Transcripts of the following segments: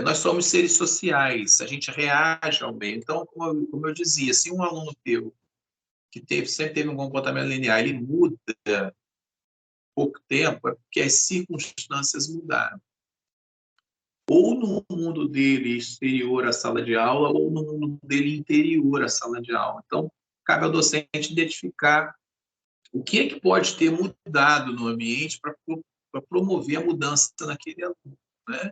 Nós somos seres sociais, a gente reage ao meio. Então, como eu dizia, se um aluno teu que sempre teve um comportamento linear, ele muda pouco tempo, é porque as circunstâncias mudaram. Ou no mundo dele exterior à sala de aula, ou no mundo dele interior à sala de aula. Então, cabe ao docente identificar o que é que pode ter mudado no ambiente para promover a mudança naquele aluno, né?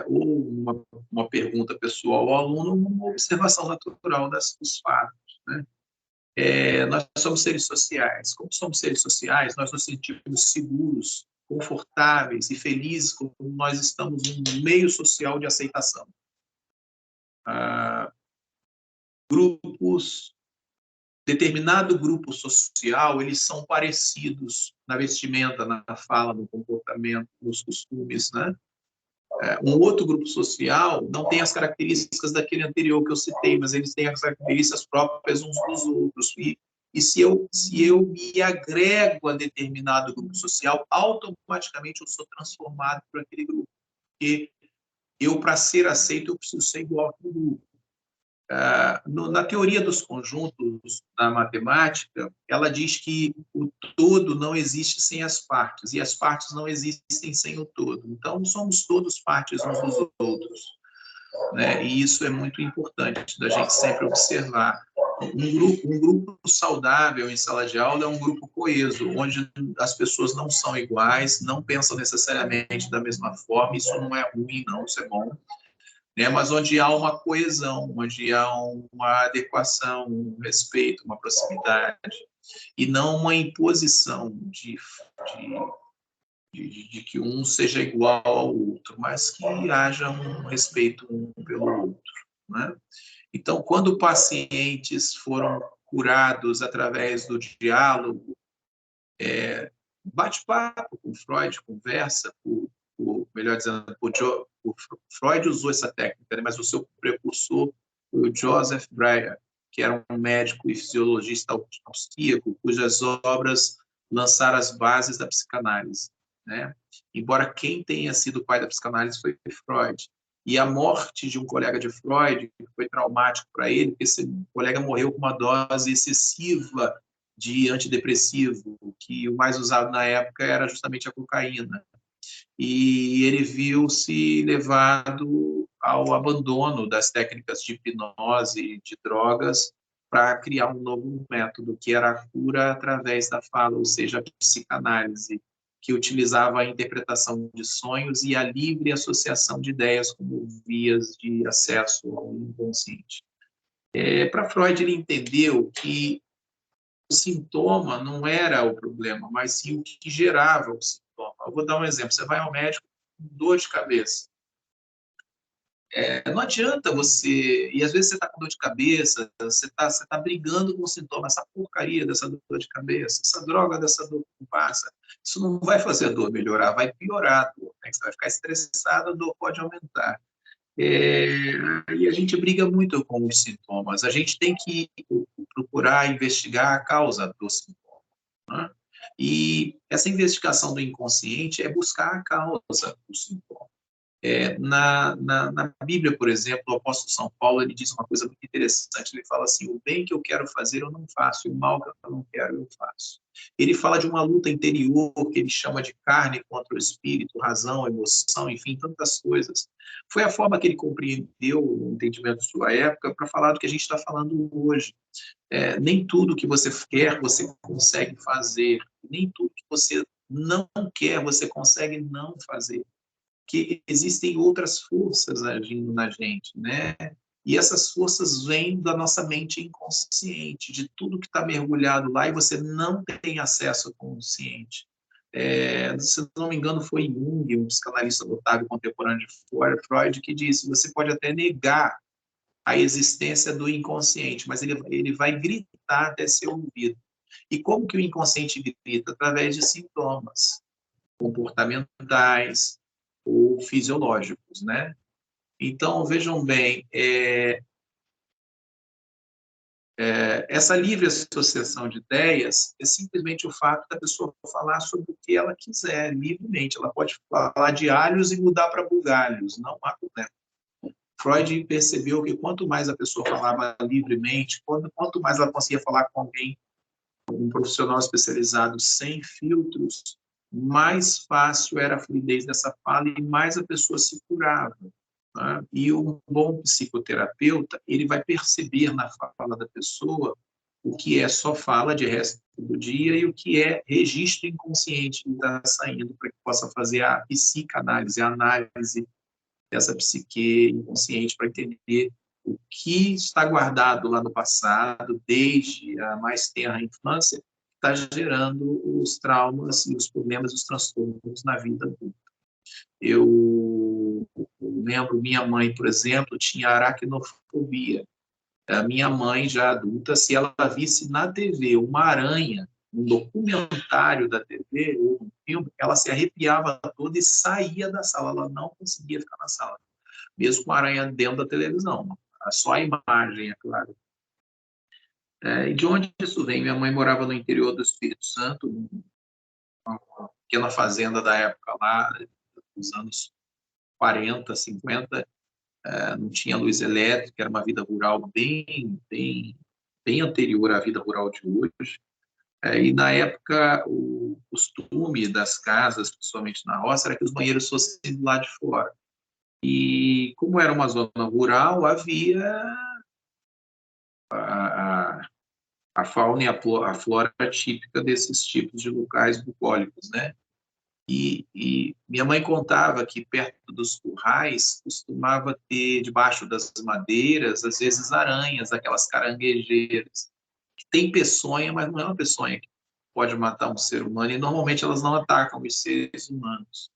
Ou uma pergunta pessoal ao aluno, uma observação natural dos fatos, né? Nós somos seres sociais. Como somos seres sociais, nós nos sentimos seguros, confortáveis e felizes como nós estamos num meio social de aceitação. Grupos, determinado grupo social, eles são parecidos na vestimenta, na fala, no comportamento, nos costumes, né? Um outro grupo social não tem as características daquele anterior que eu citei, mas eles têm as características próprias uns dos outros. E se eu me agrego a determinado grupo social, automaticamente eu sou transformado por aquele grupo. Porque eu, para ser aceito, eu preciso ser igual ao grupo. Na teoria dos conjuntos da matemática, ela diz que o todo não existe sem as partes, e as partes não existem sem o todo. Então, somos todos partes uns dos outros, né? E isso é muito importante da gente sempre observar. Um grupo saudável em sala de aula é um grupo coeso, onde as pessoas não são iguais, não pensam necessariamente da mesma forma. Isso não é ruim, não, isso é bom, né? Mas onde há uma coesão, onde há uma adequação, um respeito, uma proximidade, e não uma imposição de que um seja igual ao outro, mas que haja um respeito um pelo outro, né? Então, quando pacientes foram curados através do diálogo, bate-papo com Freud, conversa, melhor dizendo, o Freud usou essa técnica, né, mas o seu precursor foi o Joseph Breuer, que era um médico e fisiologista austríaco, cujas obras lançaram as bases da psicanálise, né? Embora quem tenha sido o pai da psicanálise foi Freud. E a morte de um colega de Freud foi traumático para ele, porque esse colega morreu com uma dose excessiva de antidepressivo, que o mais usado na época era justamente a cocaína. E ele viu-se levado ao abandono das técnicas de hipnose e de drogas para criar um novo método, que era a cura através da fala, ou seja, a psicanálise, que utilizava a interpretação de sonhos e a livre associação de ideias como vias de acesso ao inconsciente. Para Freud, ele entendeu que o sintoma não era o problema, mas sim o que gerava o sintoma. Eu vou dar um exemplo. Você vai ao médico com dor de cabeça. Não adianta você... E às vezes você está com dor de cabeça, você tá brigando com o sintoma, essa porcaria dessa dor de cabeça, essa droga dessa dor que não passa. Isso não vai fazer a dor melhorar, vai piorar a dor, né? Você vai ficar estressado, a dor pode aumentar. E a gente briga muito com os sintomas. A gente tem que procurar investigar a causa do sintoma, né? E essa investigação do inconsciente é buscar a causa do sintoma. Na Bíblia, por exemplo, o apóstolo São Paulo, ele diz uma coisa muito interessante. Ele fala assim: o bem que eu quero fazer eu não faço, e o mal que eu não quero eu faço. Ele fala de uma luta interior que ele chama de carne contra o espírito, razão, emoção, enfim, tantas coisas. Foi a forma que ele compreendeu o entendimento de sua época para falar do que a gente está falando hoje. Nem tudo que você quer você consegue fazer, nem tudo que você não quer você consegue não fazer, que existem outras forças agindo na gente, né? E essas forças vêm da nossa mente inconsciente, de tudo que está mergulhado lá e você não tem acesso ao consciente. Se não me engano, foi Jung, um psicanalista notável contemporâneo de Freud, que disse: você pode até negar a existência do inconsciente, mas ele vai gritar até ser ouvido. E como que o inconsciente grita? Através de sintomas comportamentais ou fisiológicos, né? Então, vejam bem, Essa livre associação de ideias é simplesmente o fato da pessoa falar sobre o que ela quiser, livremente. Ela pode falar de alhos e mudar para bugalhos, não há problema. Freud percebeu que quanto mais a pessoa falava livremente, quanto mais ela conseguia falar com alguém, um profissional especializado sem filtros, mais fácil era a fluidez dessa fala e mais a pessoa se curava. Né? E um bom psicoterapeuta, ele vai perceber na fala da pessoa o que é só fala de resto do dia e o que é registro inconsciente que está saindo para que possa fazer a psicanálise, a análise dessa psique inconsciente para entender o que está guardado lá no passado, desde a mais tenra infância, está gerando os traumas e os problemas, os transtornos na vida adulta. Eu lembro, minha mãe, por exemplo, tinha aracnofobia. A minha mãe, já adulta, se ela visse na TV uma aranha, um documentário da TV ou um filme, ela se arrepiava toda e saía da sala. Ela não conseguia ficar na sala, mesmo com a aranha dentro da televisão. Só a imagem, é claro. E de onde isso vem? Minha mãe morava no interior do Espírito Santo, uma pequena fazenda da época lá, dos anos 40, 50, não tinha luz elétrica, era uma vida rural bem anterior à vida rural de hoje. E na época, o costume das casas, principalmente na roça, era que os banheiros fossem do lado de fora. E como era uma zona rural, havia a fauna e a flora típica desses tipos de locais bucólicos, né? E minha mãe contava que perto dos currais costumava ter, debaixo das madeiras, às vezes aranhas, aquelas caranguejeiras, que tem peçonha, mas não é uma peçonha que pode matar um ser humano, e normalmente elas não atacam os seres humanos.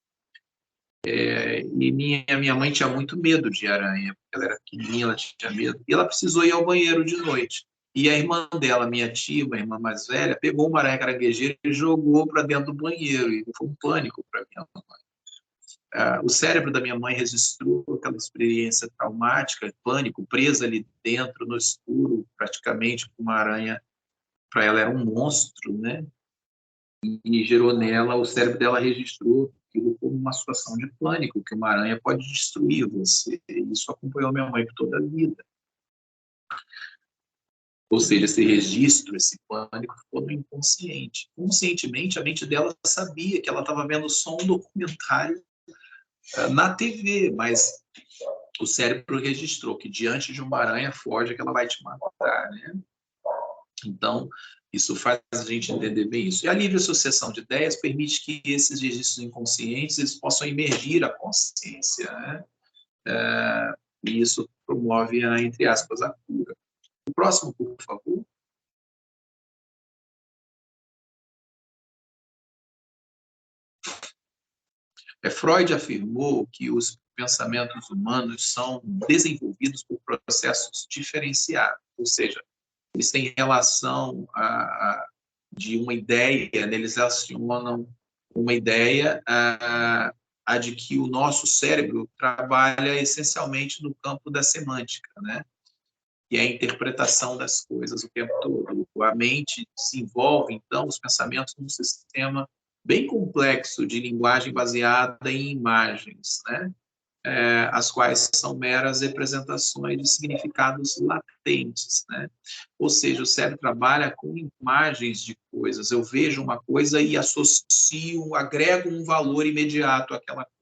E minha mãe tinha muito medo de aranha, porque ela era pequenininha, ela tinha medo, e ela precisou ir ao banheiro de noite. E a irmã dela, minha tia, uma irmã mais velha, pegou uma aranha caranguejeira e jogou para dentro do banheiro, e foi um pânico para minha mãe. O cérebro da minha mãe registrou aquela experiência traumática, pânico, presa ali dentro, no escuro, praticamente, com uma aranha. Para ela era um monstro, né? E gerou nela, o cérebro dela registrou aquilo como uma situação de pânico, que uma aranha pode destruir você. E isso acompanhou minha mãe por toda a vida. Ou seja, esse registro, esse pânico ficou no inconsciente. Conscientemente, a mente dela sabia que ela estava vendo só um documentário na TV, mas o cérebro registrou que diante de uma aranha foge que ela vai te matar, né? Então, isso faz a gente entender bem isso. E a livre associação de ideias permite que esses registros inconscientes eles possam emergir à consciência, né? E isso promove, entre aspas, a cura. O próximo, por favor. Freud afirmou que os pensamentos humanos são desenvolvidos por processos diferenciados, ou seja, eles têm relação de uma ideia, né? Eles relacionam uma ideia a de que o nosso cérebro trabalha essencialmente no campo da semântica, né? E é a interpretação das coisas o tempo todo. A mente desenvolve, então, os pensamentos num sistema bem complexo de linguagem baseada em imagens, né? As quais são meras representações de significados latentes, né? Ou seja, o cérebro trabalha com imagens de coisas. Eu vejo uma coisa e associo, agrego um valor imediato àquela coisa.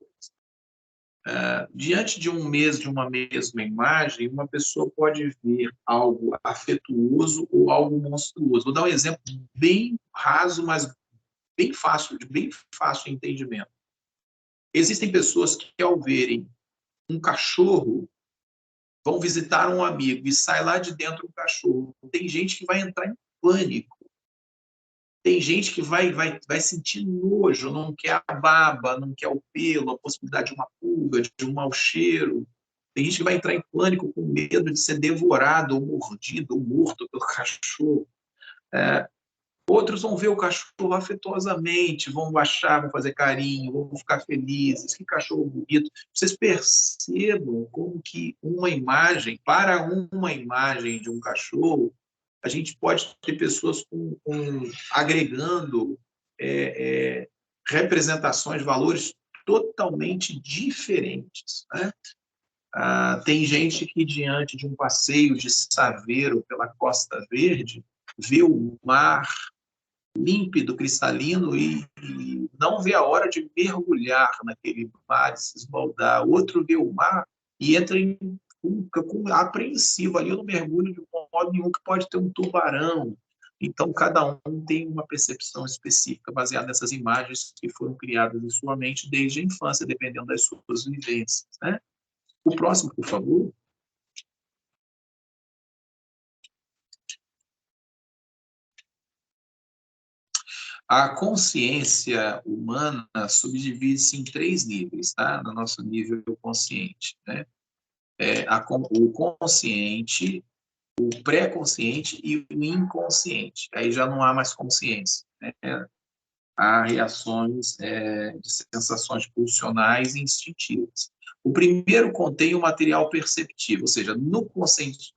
Diante de uma mesma imagem, uma pessoa pode ver algo afetuoso ou algo monstruoso. Vou dar um exemplo bem raso, mas bem fácil de entendimento. Existem pessoas que, ao verem um cachorro, vão visitar um amigo e sai lá de dentro um cachorro. Tem gente que vai entrar em pânico. Tem gente que vai sentir nojo, não quer a baba, não quer o pelo, a possibilidade de uma pulga, de um mau cheiro. Tem gente que vai entrar em pânico com medo de ser devorado, ou mordido, ou morto pelo cachorro. Outros vão ver o cachorro afetuosamente, vão baixar, vão fazer carinho, vão ficar felizes. Que cachorro bonito. Vocês percebam como que uma imagem, para uma imagem de um cachorro, a gente pode ter pessoas agregando representações, valores totalmente diferentes, né? Tem gente que, diante de um passeio de Saveiro pela Costa Verde, vê o mar límpido, cristalino, e não vê a hora de mergulhar naquele mar, se esbaldar. Outro vê o mar e entra apreensivo ali, eu não mergulho de modo nenhum, que pode ter um tubarão. Então, cada um tem uma percepção específica baseada nessas imagens que foram criadas em sua mente desde a infância, dependendo das suas vivências, né? O próximo, por favor. A consciência humana subdivide-se em 3 níveis, tá? No nosso nível consciente, né? O consciente, o pré-consciente e o inconsciente. Aí já não há mais consciência, né? Há reações de sensações pulsionais e instintivas. O primeiro contém o material perceptivo, ou seja, no consciente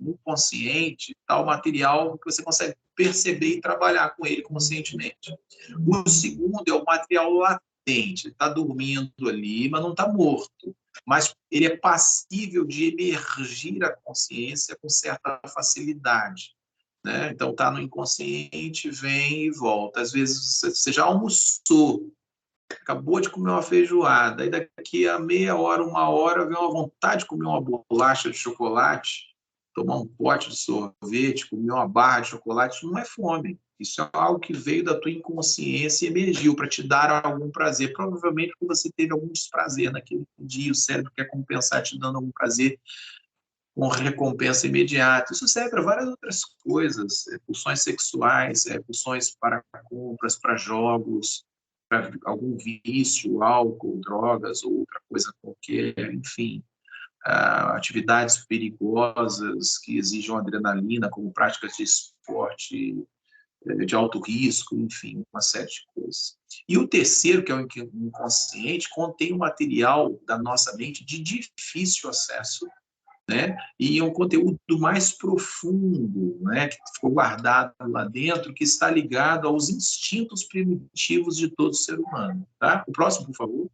está o material que você consegue perceber e trabalhar com ele conscientemente. O segundo é o material latente, está dormindo ali, mas não está morto. Mas ele é passível de emergir à consciência com certa facilidade, né? Então, está no inconsciente, vem e volta. Às vezes, você já almoçou, acabou de comer uma feijoada, e daqui a meia hora, 1 hora, vem uma vontade de comer uma bolacha de chocolate, tomar um pote de sorvete, comer uma barra de chocolate. Não é fome. Isso é algo que veio da tua inconsciência e emergiu para te dar algum prazer. Provavelmente porque você teve algum desprazer naquele dia, o cérebro quer compensar te dando algum prazer com recompensa imediata. Isso serve para várias outras coisas, pulsões sexuais, pulsões para compras, para jogos, para algum vício, álcool, drogas ou outra coisa qualquer, enfim. Atividades perigosas que exijam adrenalina, como práticas de esporte de alto risco, enfim, uma série de coisas. E o terceiro, que é o inconsciente, contém um material da nossa mente de difícil acesso, né? E é um conteúdo mais profundo, né? Que ficou guardado lá dentro, que está ligado aos instintos primitivos de todo ser humano. Tá? O próximo, por favor.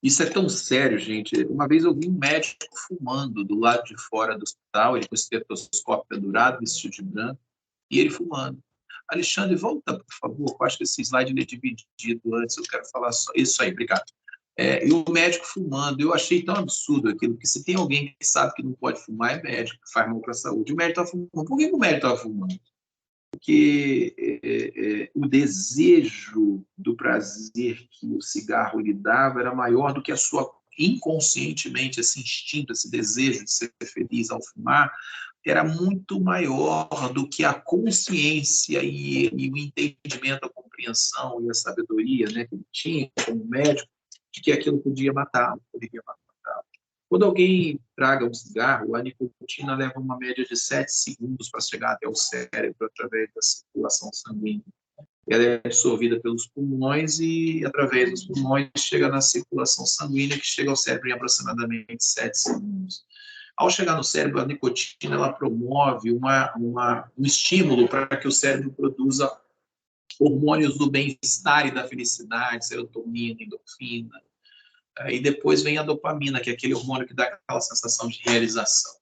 Isso é tão sério, gente. Uma vez eu vi um médico fumando do lado de fora do hospital, ele com o estetoscópio pendurado, vestido de branco, e ele fumando. Alexandre, volta, por favor. Eu acho que esse slide ele é dividido antes. Eu quero falar só isso aí, obrigado. E o médico fumando, eu achei tão absurdo aquilo, porque se tem alguém que sabe que não pode fumar, é médico, que faz mal para a saúde. O médico estava fumando. Por que o médico estava fumando? Porque o desejo do prazer que o cigarro lhe dava era maior do que a sua, inconscientemente, esse instinto, esse desejo de ser feliz ao fumar, era muito maior do que a consciência e o entendimento, a compreensão e a sabedoria, né, que ele tinha como médico, de que aquilo podia matá-lo, poderia matá-lo. Quando alguém traga um cigarro, a nicotina leva uma média de 7 segundos para chegar até o cérebro através da circulação sanguínea. Ela é absorvida pelos pulmões e, através dos pulmões, chega na circulação sanguínea, que chega ao cérebro em aproximadamente 7 segundos. Ao chegar no cérebro, a nicotina ela promove um estímulo para que o cérebro produza hormônios do bem-estar e da felicidade, serotonina, endorfina. E depois vem a dopamina, que é aquele hormônio que dá aquela sensação de realização.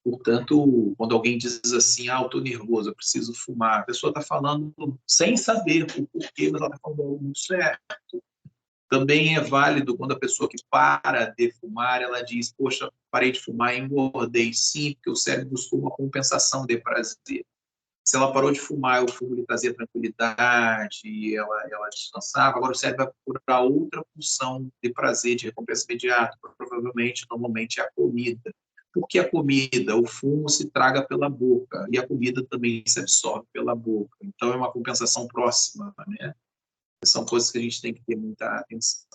Portanto, quando alguém diz assim, eu estou nervoso, eu preciso fumar, a pessoa está falando sem saber o porquê, mas ela está falando algo muito certo. Também é válido quando a pessoa que para de fumar, ela diz, poxa, parei de fumar e engordei. Sim, porque o cérebro buscou uma compensação de prazer. Se ela parou de fumar, o fumo lhe trazia tranquilidade, ela descansava. Agora o cérebro vai procurar outra função de prazer, de recompensa imediata. Provavelmente, normalmente, é a comida. Por que a comida? O fumo se traga pela boca e a comida também se absorve pela boca. Então, é uma compensação próxima, né? São coisas que a gente tem que ter muita atenção.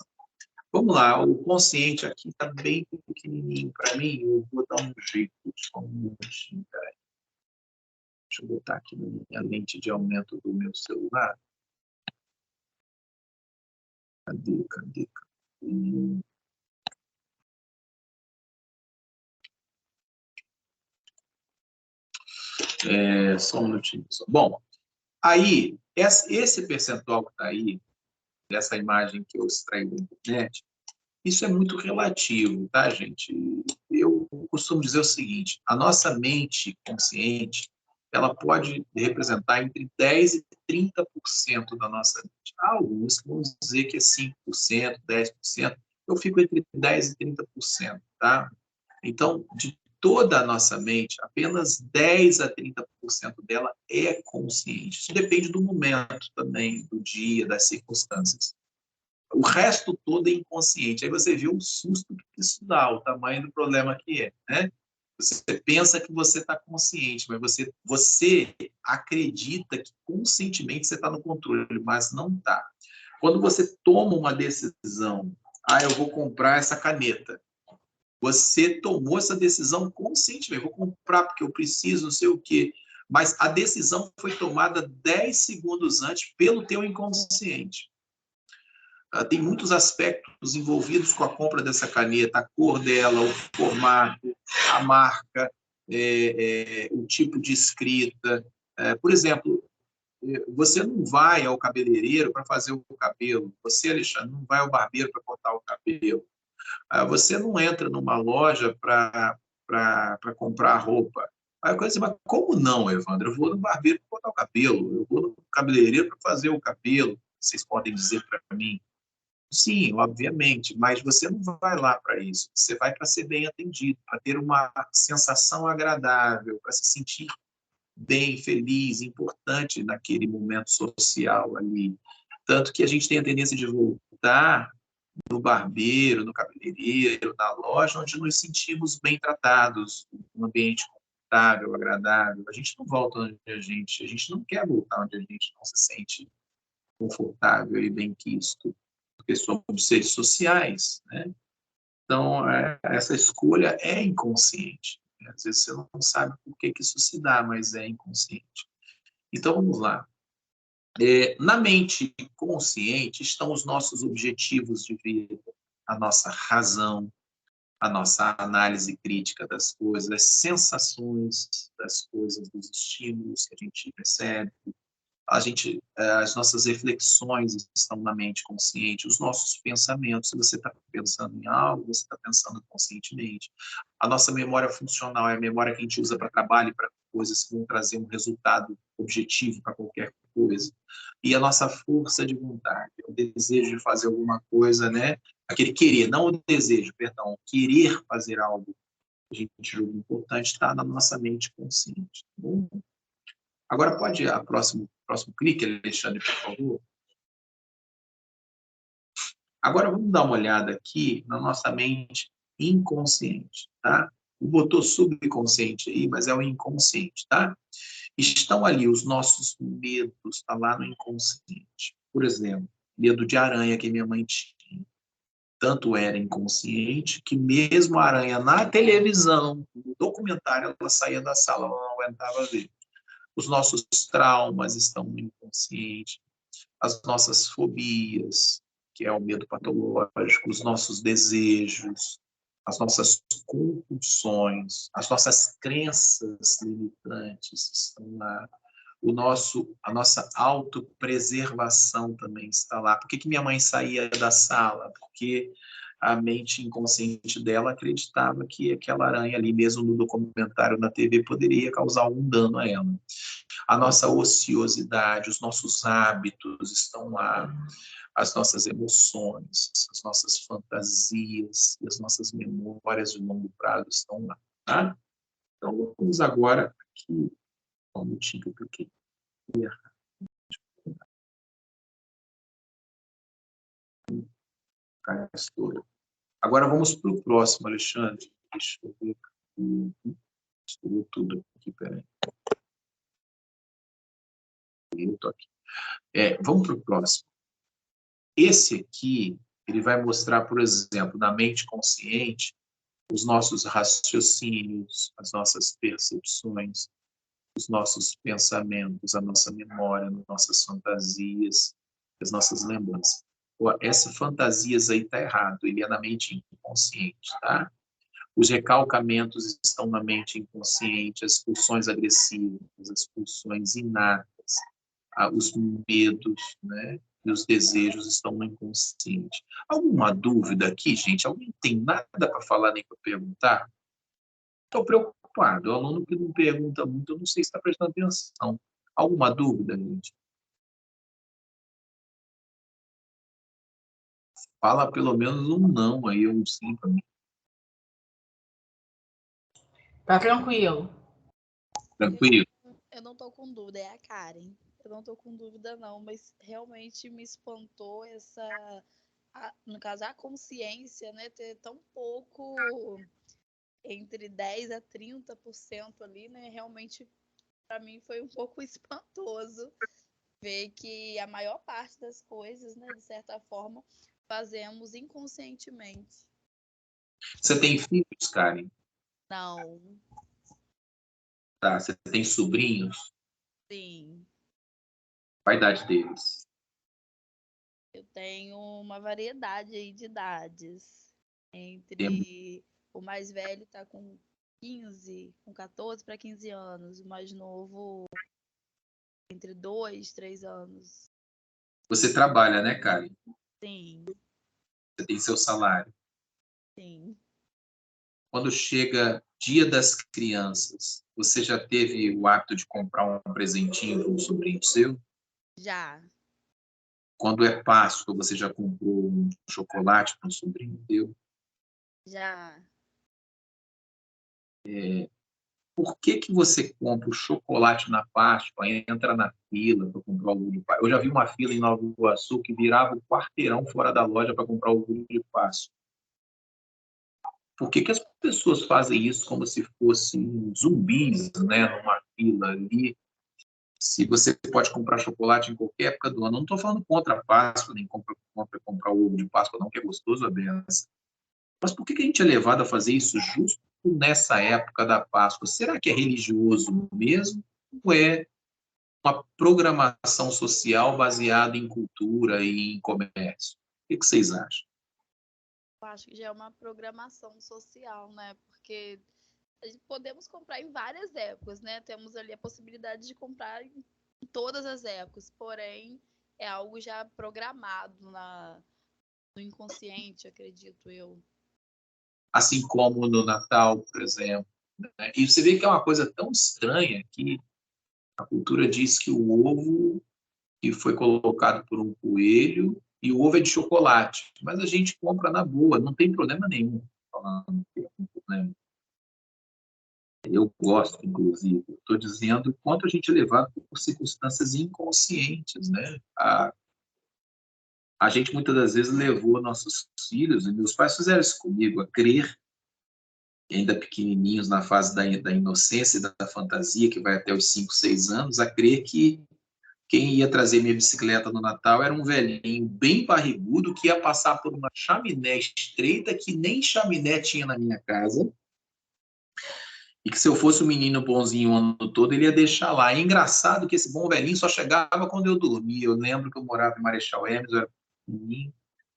Vamos lá, o consciente aqui está bem pequenininho para mim. Eu vou dar um jeito, só um minutinho. Deixa eu botar aqui na minha lente de aumento do meu celular. Cadê? Só um minutinho. Bom, aí, esse percentual que está aí, dessa imagem que eu extraí da internet, isso é muito relativo, tá, gente? Eu costumo dizer o seguinte, a nossa mente consciente, ela pode representar entre 10% e 30% da nossa mente. Alguns vão dizer que é 5%, 10%. Eu fico entre 10% e 30%, tá? Então, de toda a nossa mente, apenas 10% a 30% dela é consciente. Isso depende do momento também, do dia, das circunstâncias. O resto todo é inconsciente. Aí você vê o susto que isso dá, o tamanho do problema que é, né? Você pensa que você está consciente, mas você acredita que conscientemente você está no controle, mas não está. Quando você toma uma decisão, eu vou comprar essa caneta. Você tomou essa decisão conscientemente, vou comprar porque eu preciso, não sei o quê. Mas a decisão foi tomada 10 segundos antes pelo teu inconsciente. Tem muitos aspectos envolvidos com a compra dessa caneta, a cor dela, o formato, a marca, o tipo de escrita. Por exemplo, você não vai ao cabeleireiro para fazer o cabelo, você, Alexandre, não vai ao barbeiro para cortar o cabelo, você não entra numa loja para comprar roupa. Aí eu coisa assim, mas como não, Evandro? Eu vou no barbeiro para cortar o cabelo, eu vou no cabeleireiro para fazer o cabelo, vocês podem dizer para mim. Sim, obviamente, mas você não vai lá para isso. Você vai para ser bem atendido, para ter uma sensação agradável, para se sentir bem, feliz, importante naquele momento social ali. Tanto que a gente tem a tendência de voltar no barbeiro, no cabeleireiro, na loja, onde nos sentimos bem tratados, um ambiente confortável, agradável. A gente não volta onde a gente não quer voltar onde a gente não se sente confortável e bem quisto, porque somos seres sociais, né? Então, essa escolha é inconsciente. Às vezes você não sabe por que isso se dá, mas é inconsciente. Então, vamos lá. Na mente consciente estão os nossos objetivos de vida, a nossa razão, a nossa análise crítica das coisas, as sensações das coisas, dos estímulos que a gente recebe, as nossas reflexões estão na mente consciente, os nossos pensamentos, se você está pensando em algo, você está pensando conscientemente. A nossa memória funcional é a memória que a gente usa para trabalho e para coisas que vão trazer um resultado objetivo para qualquer coisa. E a nossa força de vontade, o desejo de fazer alguma coisa, né? Aquele querer, não o desejo, perdão, o querer fazer algo que a gente julga importante está na nossa mente consciente. Tá bom? Agora pode ir a próximo clique, Alexandre, por favor. Agora vamos dar uma olhada aqui na nossa mente inconsciente, tá? Botou subconsciente aí, mas é o inconsciente, tá? Estão ali os nossos medos, está lá no inconsciente. Por exemplo, medo de aranha que minha mãe tinha. Tanto era inconsciente que mesmo a aranha na televisão, no documentário, ela saía da sala, ela não aguentava ver. Os nossos traumas estão no inconsciente, as nossas fobias, que é o medo patológico, os nossos desejos, as nossas compulsões, as nossas crenças limitantes estão lá. A nossa autopreservação também está lá. Por que minha mãe saía da sala? Porque a mente inconsciente dela acreditava que aquela aranha ali, mesmo no documentário na TV, poderia causar algum dano a ela. A nossa ociosidade, os nossos hábitos estão lá, as nossas emoções, as nossas fantasias e as nossas memórias de longo prazo estão lá, tá? Então, vamos agora aqui, como tinha que eu cliquei. Agora vamos para o próximo, Alexandre. Deixa eu ver aqui. Misturou tudo aqui, peraí. Eu tô aqui. Vamos para o próximo. Esse aqui, ele vai mostrar, por exemplo, na mente consciente, os nossos raciocínios, as nossas percepções, os nossos pensamentos, a nossa memória, as nossas fantasias, as nossas lembranças. Essa fantasias aí está errado, ele é na mente inconsciente, tá? Os recalcamentos estão na mente inconsciente, as pulsões agressivas, as pulsões inatas, os medos, né? E os desejos estão no inconsciente. Alguma dúvida aqui, gente? Alguém tem nada para falar nem para perguntar? Estou preocupado. O aluno que não pergunta muito, eu não sei se está prestando atenção. Alguma dúvida, gente? Fala pelo menos um não aí, um sim para mim. Tá tranquilo. Tranquilo? Eu não tô com dúvida, é a Karen. Eu não tô com dúvida, não, mas realmente me espantou no caso, a consciência, né, ter tão pouco, entre 10 a 30% ali, né, realmente, para mim, foi um pouco espantoso ver que a maior parte das coisas, né, de certa forma, fazemos inconscientemente. Você tem filhos, Karen? Não, Tá. Você tem sobrinhos? sim. Qual a idade deles? Eu tenho uma variedade aí de idades. Tem- Entre o mais velho tá com 15, com 14 para 15 anos, o mais novo entre 2, 3 anos. Você trabalha, né, Karen? Sim, Você tem seu salário. sim. Quando chega Dia das Crianças, você já teve o hábito de comprar um presentinho para um sobrinho seu? Já, Quando é Páscoa, você já comprou um chocolate para um sobrinho teu? já. Por que que você compra o chocolate na Páscoa, entra na fila para comprar o ovo de Páscoa? Eu já vi uma fila em Nova Iguaçu que virava um quarteirão fora da loja para comprar o ovo de Páscoa. Por que que as pessoas fazem isso como se fossem zumbis, né, numa fila ali? Se você pode comprar chocolate em qualquer época do ano, não estou falando contra a Páscoa, nem contra comprar o ovo de Páscoa, não, que é gostoso a benção. Mas por que que a gente é levado a fazer isso justo nessa época da Páscoa? Será que é religioso mesmo? Ou é uma programação social baseada em cultura e em comércio? O que vocês acham? Eu acho que já é uma programação social, né? Porque podemos comprar em várias épocas, né? Temos ali a possibilidade de comprar em todas as épocas, porém é algo já programado no inconsciente, acredito eu. Assim como no Natal, por exemplo, né? E você vê que é uma coisa tão estranha que a cultura diz que o ovo que foi colocado por um coelho e o ovo é de chocolate, mas a gente compra na boa, não tem problema nenhum. Falando que é um problema. Eu gosto, inclusive. Estou dizendo quanto a gente é levado por circunstâncias inconscientes, né? A gente muitas das vezes levou nossos filhos, e meus pais fizeram isso comigo, a crer, ainda pequenininhos, na fase da inocência e da fantasia, que vai até os 5, 6 anos, a crer que quem ia trazer minha bicicleta no Natal era um velhinho bem barrigudo que ia passar por uma chaminé estreita que nem chaminé tinha na minha casa, e que se eu fosse um menino bonzinho o ano todo, ele ia deixar lá. É engraçado que esse bom velhinho só chegava quando eu dormia. Eu lembro que eu morava em Marechal Hermes, eu era pequenininho,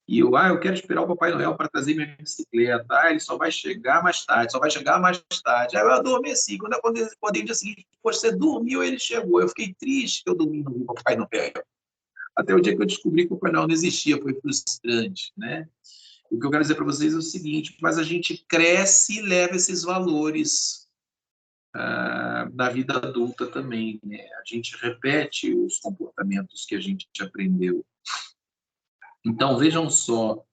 e eu quero esperar o Papai Noel para trazer minha bicicleta. Ele só vai chegar mais tarde, só vai chegar mais tarde. Aí eu adormeci. Quando eu acordei no dia seguinte, poxa, você dormiu, ele chegou. Eu fiquei triste que eu dormi no Papai Noel. Até o dia que eu descobri que o Papai Noel não existia, foi frustrante, né? O que eu quero dizer para vocês é o seguinte, mas a gente cresce e leva esses valores na vida adulta também, né? A gente repete os comportamentos que a gente aprendeu. Então, vejam só,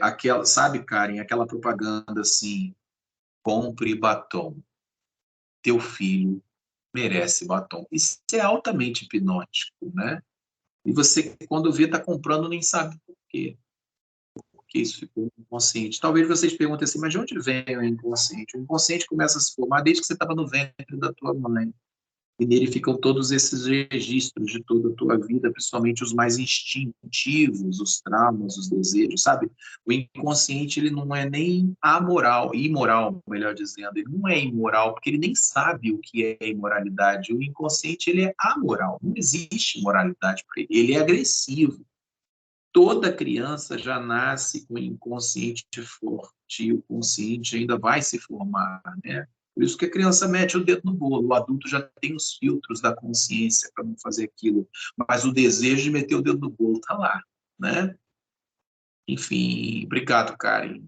aquela, sabe, Karen, aquela propaganda assim, compre batom, teu filho merece batom. Isso é altamente hipnótico, né? E você, quando vê, está comprando, nem sabe por quê. Porque isso ficou inconsciente. Talvez vocês perguntem assim, mas de onde vem o inconsciente? O inconsciente começa a se formar desde que você estava no ventre da tua mãe. E nele ficam todos esses registros de toda a tua vida, principalmente os mais instintivos, os traumas, os desejos, sabe? O inconsciente, ele não é nem amoral, imoral, melhor dizendo, ele não é imoral, porque ele nem sabe o que é imoralidade. O inconsciente, ele é amoral, não existe moralidade para ele, ele é agressivo. toda criança já nasce com o inconsciente forte, e o consciente ainda vai se formar, né? Por isso que a criança mete o dedo no bolo, o adulto já tem os filtros da consciência para não fazer aquilo, mas o desejo de meter o dedo no bolo está lá, né? Enfim, obrigado, Karen.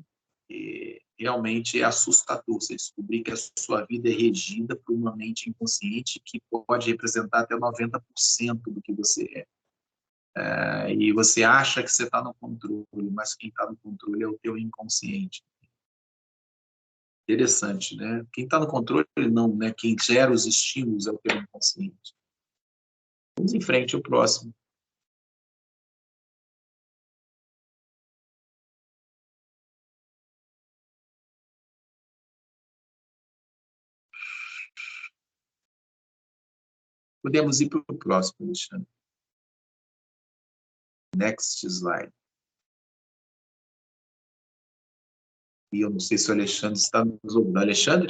Realmente é assustador você descobrir que a sua vida é regida por uma mente inconsciente que pode representar até 90% do que você é. E você acha que você está no controle, mas quem está no controle é o teu inconsciente. Interessante, né? Quem está no controle, não, né? Quem gera os estímulos é o teu inconsciente. Vamos em frente ao próximo. Podemos ir para o próximo, Alexandre. Next slide. E eu não sei se o Alexandre está nos ouvindo. Alexandre?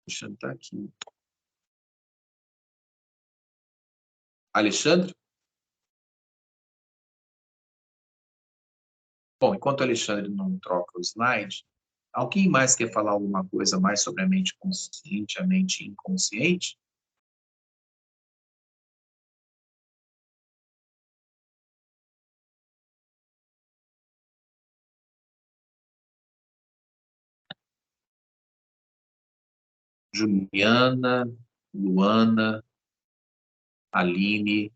Alexandre está aqui. Alexandre? Bom, enquanto o Alexandre não troca o slide, alguém mais quer falar alguma coisa mais sobre a mente consciente, a mente inconsciente? Juliana, Luana, Aline,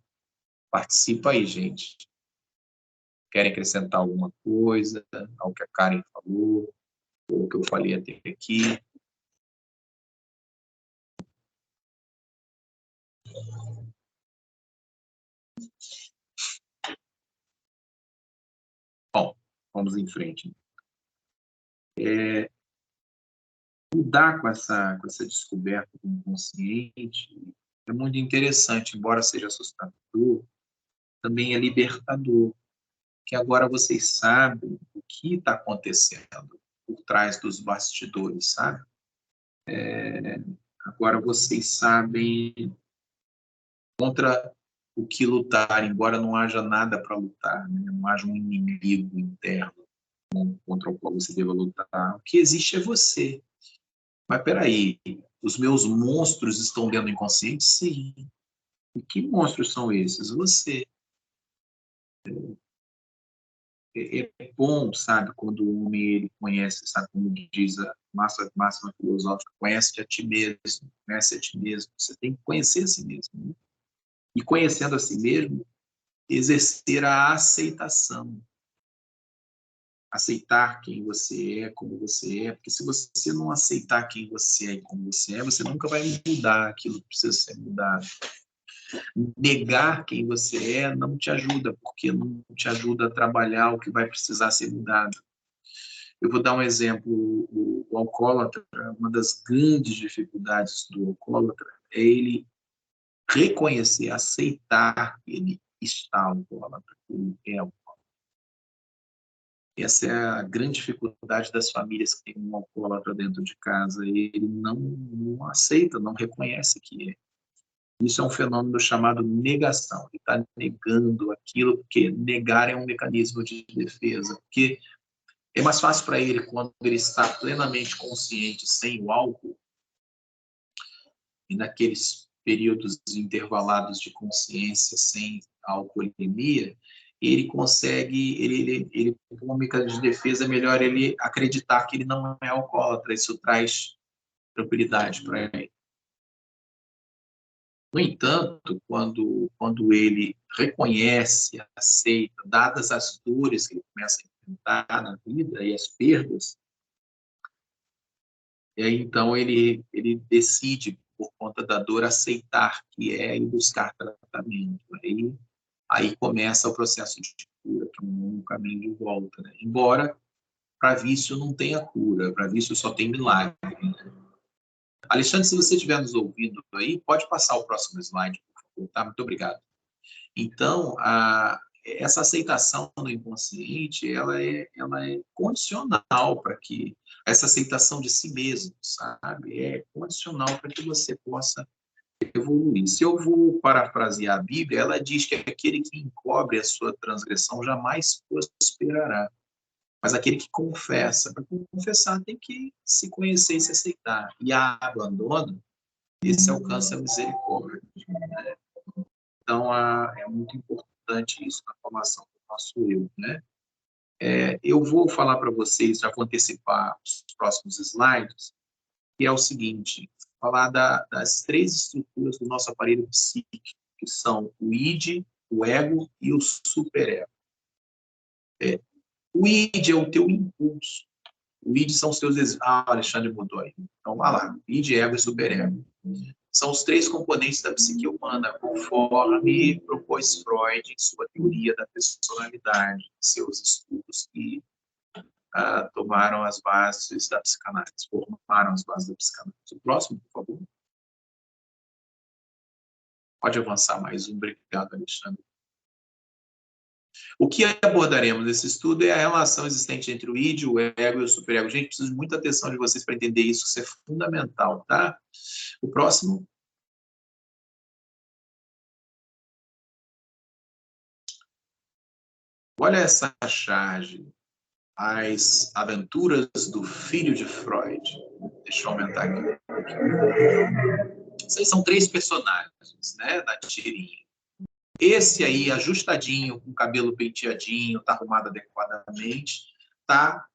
participa aí, gente. Querem acrescentar alguma coisa ao que a Karen falou, ou o que eu falei até aqui? Bom, vamos em frente. Lidar com essa descoberta do inconsciente é muito interessante, embora seja assustador, também é libertador, que agora vocês sabem o que está acontecendo por trás dos bastidores, sabe? Agora vocês sabem contra o que lutar, embora não haja nada para lutar, né? Não haja um inimigo interno contra o qual você deva lutar. O que existe é você. Mas peraí, os meus monstros estão dentro do inconsciente? Sim. E que monstros são esses? Você. É bom, sabe, quando o homem ele conhece, sabe, como diz a máxima filosófica, conhece a ti mesmo, conhece a ti mesmo. Você tem que conhecer a si mesmo. Né? E conhecendo a si mesmo, exercer a aceitação. Aceitar quem você é, como você é, porque se você não aceitar quem você é e como você é, você nunca vai mudar aquilo que precisa ser mudado. Negar quem você é não te ajuda, porque não te ajuda a trabalhar o que vai precisar ser mudado. Eu vou dar um exemplo, o alcoólatra, uma das grandes dificuldades do alcoólatra é ele reconhecer, aceitar que ele está alcoólatra, que ele é alcoólatra. Essa é a grande dificuldade das famílias que têm um alcoólatra dentro de casa. Ele não aceita, não reconhece que é. Isso é um fenômeno chamado negação. Ele está negando aquilo, porque negar é um mecanismo de defesa. Porque é mais fácil para ele, quando ele está plenamente consciente, sem o álcool, e naqueles períodos intervalados de consciência, sem alcoolemia, ele consegue, ele com um mecanismo de defesa, é melhor ele acreditar que ele não é alcoólatra. Isso traz tranquilidade para ele. No entanto, quando ele reconhece, aceita, dadas as dores que ele começa a enfrentar na vida e as perdas, então ele decide, por conta da dor, aceitar que é e buscar tratamento. Aí começa o processo de cura, que é um caminho de volta. Né? Embora para vício não tenha cura, para vício só tem milagre. Né? Alexandre, se você estiver nos ouvindo aí, pode passar o próximo slide, por favor, tá? Muito obrigado. Então, essa aceitação do inconsciente, ela é condicional para que essa aceitação de si mesmo, sabe? É condicional para que você possa evoluir. Se eu vou parafrasear a Bíblia, ela diz que aquele que encobre a sua transgressão jamais prosperará. Mas aquele que confessa, para confessar tem que se conhecer e se aceitar. E a abandono, esse alcança a misericórdia. Né? Então, é muito importante isso na formação do nosso eu. Né? Eu vou falar para vocês, já vou antecipar os próximos slides, que é o seguinte, falar das três estruturas do nosso aparelho psíquico, que são o id, o ego e o superego. O id é o teu impulso. O id são os teus desejos. Alexandre mudou aí. Então, vai lá. Id, ego e superego. São os três componentes da psique humana, conforme propôs Freud em sua teoria da personalidade, seus estudos que tomaram as bases da psicanálise, formaram as bases da psicanálise. O próximo, por favor. Pode avançar mais um. Obrigado, Alexandre. O que abordaremos nesse estudo é a relação existente entre o id, o ego e o superego. Gente, preciso de muita atenção de vocês para entender isso, isso é fundamental, tá? O próximo. Olha essa charge. As aventuras do filho de Freud. Deixa eu aumentar aqui. Esses são três personagens, né, da tirinha. Esse aí, ajustadinho, com o cabelo penteadinho, tá arrumado adequadamente, tá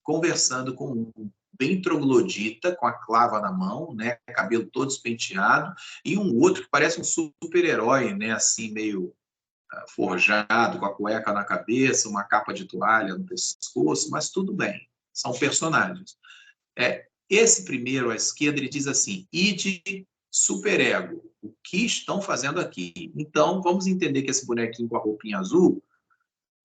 conversando com um bem troglodita, com a clava na mão, né, cabelo todo despenteado, e um outro que parece um super-herói, né, assim, meio forjado, com a cueca na cabeça, uma capa de toalha no pescoço, mas tudo bem, são personagens. Esse primeiro, à esquerda, ele diz assim, id, superego, o que estão fazendo aqui? Então, vamos entender que esse bonequinho com a roupinha azul,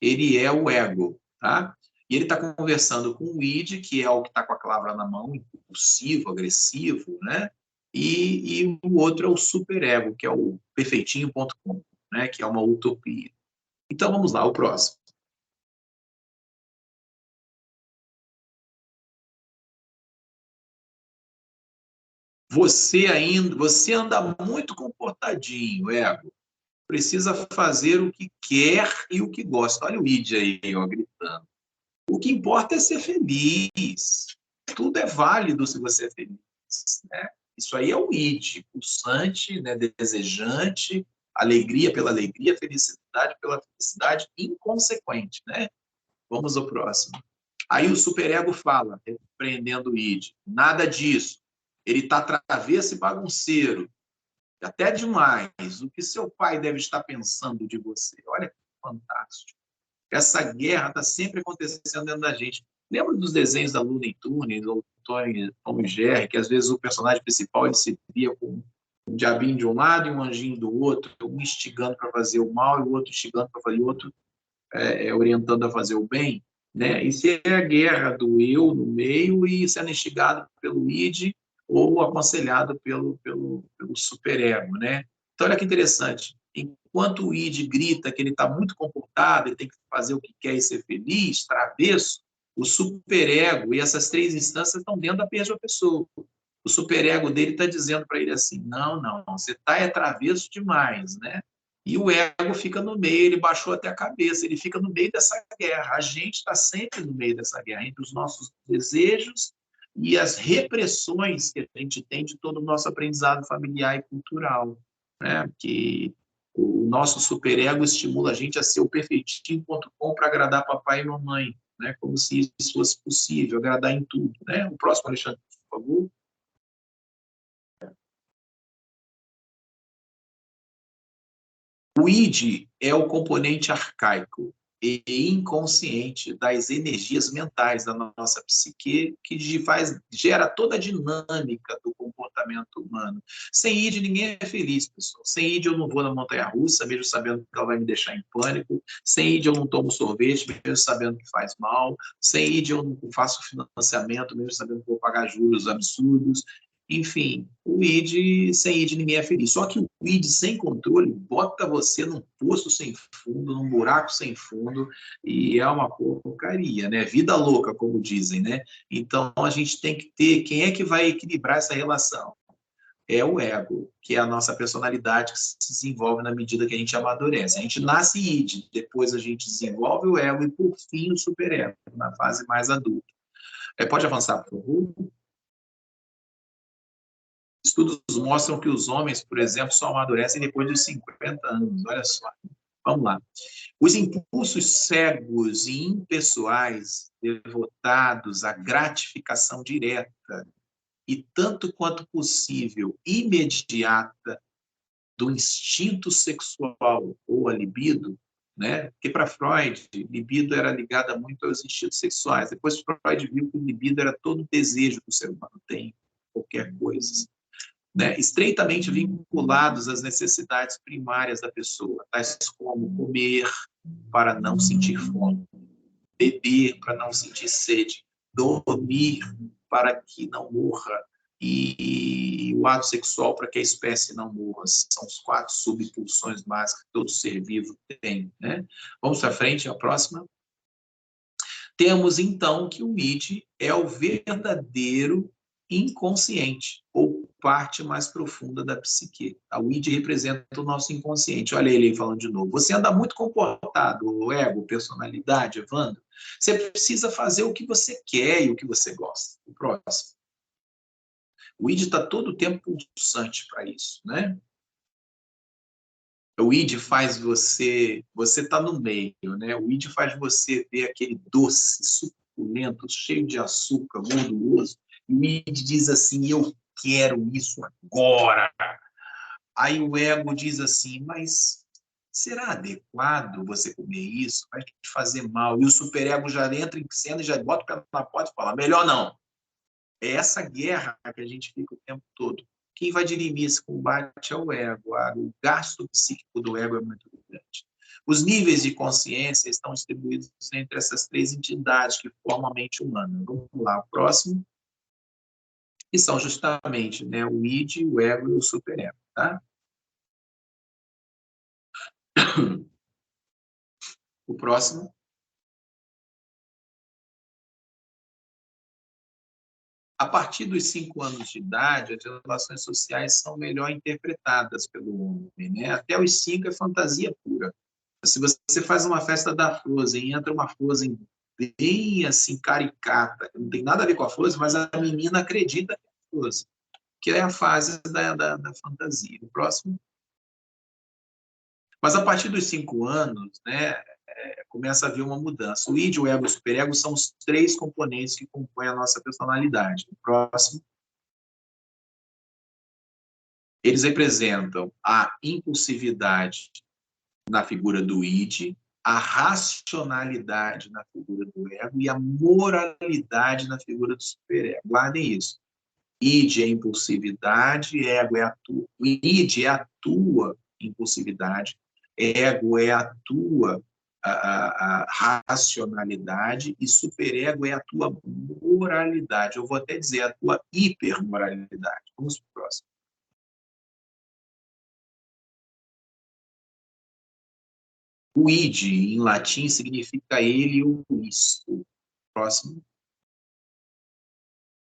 ele é o ego, tá? E ele está conversando com o id, que é o que está com a clava na mão, impulsivo, agressivo, né? E o outro é o superego, que é o perfeitinho.com, né? Que é uma utopia. Então, vamos lá, o próximo. Você anda muito comportadinho, ego. Precisa fazer o que quer e o que gosta. Olha o id aí, ó, gritando. O que importa é ser feliz. Tudo é válido se você é feliz. Né? Isso aí é o id, pulsante, né, desejante, alegria pela alegria, felicidade pela felicidade, inconsequente. Né? Vamos ao próximo. Aí o superego fala, repreendendo o id, nada disso. Ele está travesso e bagunceiro. Até demais. O que seu pai deve estar pensando de você? Olha que fantástico. Essa guerra está sempre acontecendo dentro da gente. Lembra dos desenhos da Looney Tunes, ou Tom e Jerry, que às vezes o personagem principal ele se via com um diabinho de um lado e um anjinho do outro, um instigando para fazer o mal e o outro instigando para fazer o outro, orientando a fazer o bem. Né? Isso é a guerra do eu no meio e sendo instigado pelo id ou aconselhado pelo superego, né? Então, olha que interessante. Enquanto o id grita que ele está muito comportado, ele tem que fazer o que quer e ser feliz, travesso, o superego e essas três instâncias estão dentro da mesma pessoa. O superego dele está dizendo para ele assim, não, você está travesso demais, né? E o ego fica no meio, ele baixou até a cabeça, ele fica no meio dessa guerra. A gente está sempre no meio dessa guerra, entre os nossos desejos e as repressões que a gente tem de todo o nosso aprendizado familiar e cultural. Né? Que o nosso superego estimula a gente a ser o perfeitinho.com para agradar papai e mamãe, né? Como se isso fosse possível, agradar em tudo. Né? O próximo, Alexandre, por favor. O id é o componente arcaico e inconsciente das energias mentais da nossa psique que gera toda a dinâmica do comportamento humano. Sem id, ninguém é feliz, pessoal. Sem id, eu não vou na montanha-russa, mesmo sabendo que ela vai me deixar em pânico. Sem id, eu não tomo sorvete, mesmo sabendo que faz mal. Sem id, eu não faço financiamento, mesmo sabendo que vou pagar juros absurdos. Enfim, o id, sem id ninguém é feliz. Só que o id sem controle bota você num poço sem fundo, num buraco sem fundo, e é uma porcaria, né? Vida louca, como dizem, né? Então, a gente tem que ter... Quem é que vai equilibrar essa relação? é o ego, que é a nossa personalidade que se desenvolve na medida que a gente amadurece. A gente nasce id, depois a gente desenvolve o ego e, por fim, o superego, na fase mais adulta. Pode avançar, por favor? Estudos mostram que os homens, por exemplo, só amadurecem depois dos 50 anos. Olha só. Vamos lá. Os impulsos cegos e impessoais, devotados à gratificação direta e, tanto quanto possível, imediata do instinto sexual ou a libido, né? Porque para Freud, libido era ligada muito aos instintos sexuais. Depois Freud viu que o libido era todo o desejo que o ser humano tem, qualquer coisa, né? Estreitamente vinculados às necessidades primárias da pessoa, tais como comer para não sentir fome, beber para não sentir sede, dormir para que não morra, e o ato sexual para que a espécie não morra. São os 4 subpulsões básicas que todo ser vivo tem, né? Vamos para frente, a próxima. Temos, então, que o id é o verdadeiro inconsciente, ou parte mais profunda da psique. O id representa o nosso inconsciente. Olha ele aí falando de novo. Você anda muito comportado, o ego, personalidade, Evandro. Você precisa fazer o que você quer e o que você gosta. O próximo. O id está todo o tempo pulsante para isso, né? O id faz você está no meio, né? O id faz você ver aquele doce, suculento, cheio de açúcar, gorduroso, e o id diz assim, eu quero isso agora. Aí o ego diz assim, mas será adequado você comer isso? Vai te fazer mal. E o superego já entra em cena e já bota o pé na porta e fala, melhor não. É essa guerra que a gente fica o tempo todo. Quem vai dirimir esse combate é o ego. O gasto psíquico do ego é muito grande. Os níveis de consciência estão distribuídos entre essas 3 entidades que formam a mente humana. Vamos lá, o próximo. E são justamente, né, o id, o ego e o superego. Tá? O próximo. A partir dos 5 anos de idade, as relações sociais são melhor interpretadas pelo homem, né? Até os 5 é fantasia pura. Se você faz uma festa da Frozen, entra uma Frozen bem assim, caricata, não tem nada a ver com a Frozen, mas a menina acredita que é a Frozen, que é a fase da fantasia. O próximo. Mas a partir dos 5 anos, né, começa a haver uma mudança. O id, o ego e o superego são os 3 componentes que compõem a nossa personalidade. O próximo. Eles representam a impulsividade na figura do id, a racionalidade na figura do ego e a moralidade na figura do superego. Guardem isso. Id é impulsividade, ego é a tua. Id é a tua impulsividade, ego é a tua a racionalidade e superego é a tua moralidade. Eu vou até dizer a tua hipermoralidade. Vamos para o próximo. O id, em latim, significa ele ou isto. Próximo.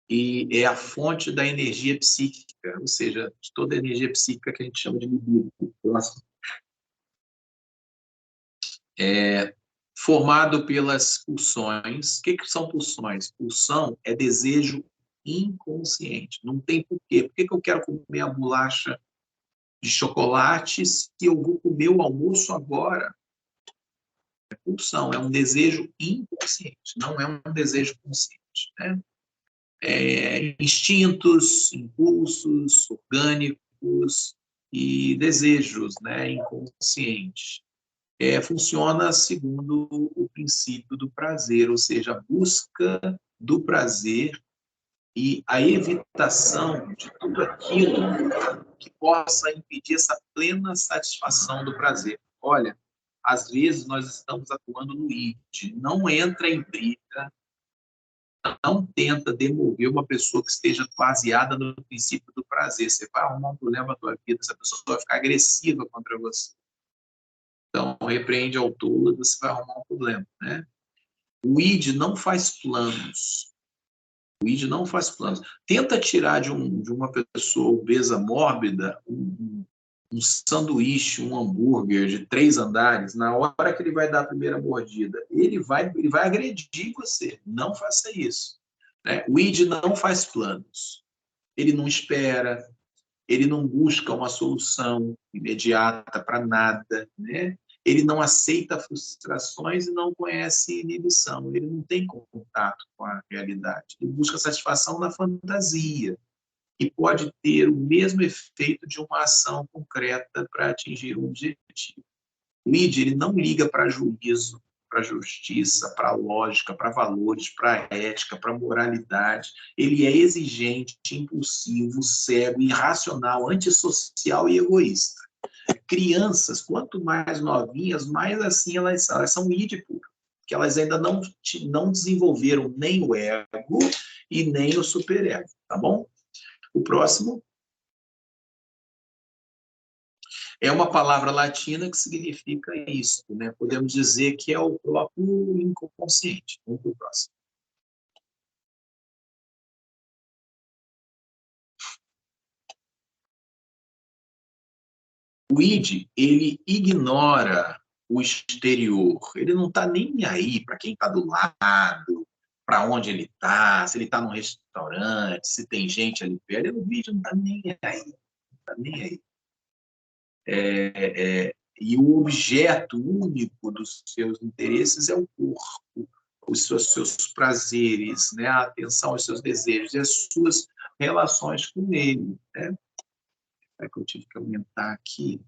E é a fonte da energia psíquica, ou seja, de toda a energia psíquica que a gente chama de libido. Próximo. Formado pelas pulsões. O que são pulsões? Pulsão é desejo inconsciente. Não tem porquê. Por que eu quero comer a bolacha de chocolate se eu vou comer o almoço agora? Pulsão, é um desejo inconsciente, não é um desejo consciente. Né? Instintos, impulsos orgânicos e desejos, né, inconscientes. Funciona segundo o princípio do prazer, ou seja, a busca do prazer e a evitação de tudo aquilo que possa impedir essa plena satisfação do prazer. Olha, às vezes nós estamos atuando no id, não entra em briga, não tenta demover uma pessoa que esteja baseada no princípio do prazer. Você vai arrumar um problema na tua vida, essa pessoa vai ficar agressiva contra você. Então, repreende ao tolo, você vai arrumar um problema. Né? O id não faz planos. O id não faz planos. Tenta tirar de uma pessoa obesa mórbida um sanduíche, um hambúrguer de 3 andares, na hora que ele vai dar a primeira mordida, ele vai agredir você. Não faça isso. Né? O id não faz planos. Ele não espera, ele não busca uma solução imediata para nada, né? Ele não aceita frustrações e não conhece inibição, ele não tem contato com a realidade, ele busca satisfação na fantasia e pode ter o mesmo efeito de uma ação concreta para atingir um objetivo. O id, ele não liga para juízo, para justiça, para lógica, para valores, para ética, para moralidade. Ele é exigente, impulsivo, cego, irracional, antissocial e egoísta. Crianças, quanto mais novinhas, mais assim elas são id puro, porque elas ainda não desenvolveram nem o ego e nem o superego, tá bom? O próximo é uma palavra latina que significa isso, né? Podemos dizer que é o próprio inconsciente. Vamos para o próximo. O id, ele ignora o exterior. Ele não está nem aí para quem está do lado, para onde ele está, se ele está num restaurante, se tem gente ali perto. O id não está nem aí. Não está nem aí. E o objeto único dos seus interesses é o corpo, os seus prazeres, né? A atenção aos seus desejos e as suas relações com ele. Né? É que eu tive que aumentar aqui.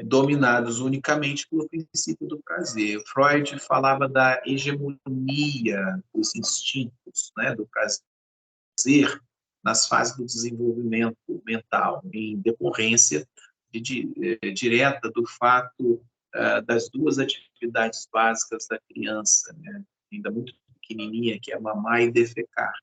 Dominados unicamente pelo princípio do prazer. Freud falava da hegemonia dos instintos, né? Do prazer nas fases do desenvolvimento mental, em decorrência direta do fato das duas atividades básicas da criança, né? Ainda muito pequenininha, que é mamar e defecar,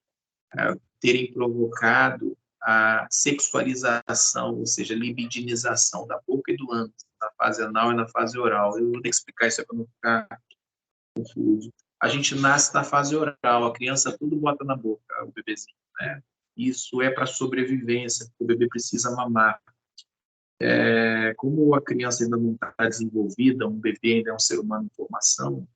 terem provocado a sexualização, ou seja, libidinização da boca e do ânus, na fase anal e na fase oral. Eu vou ter que explicar isso para não ficar confuso. A gente nasce na fase oral, a criança tudo bota na boca, o bebezinho, né? Isso é para sobrevivência, porque o bebê precisa mamar. Como a criança ainda não está desenvolvida, um bebê ainda é um ser humano em formação,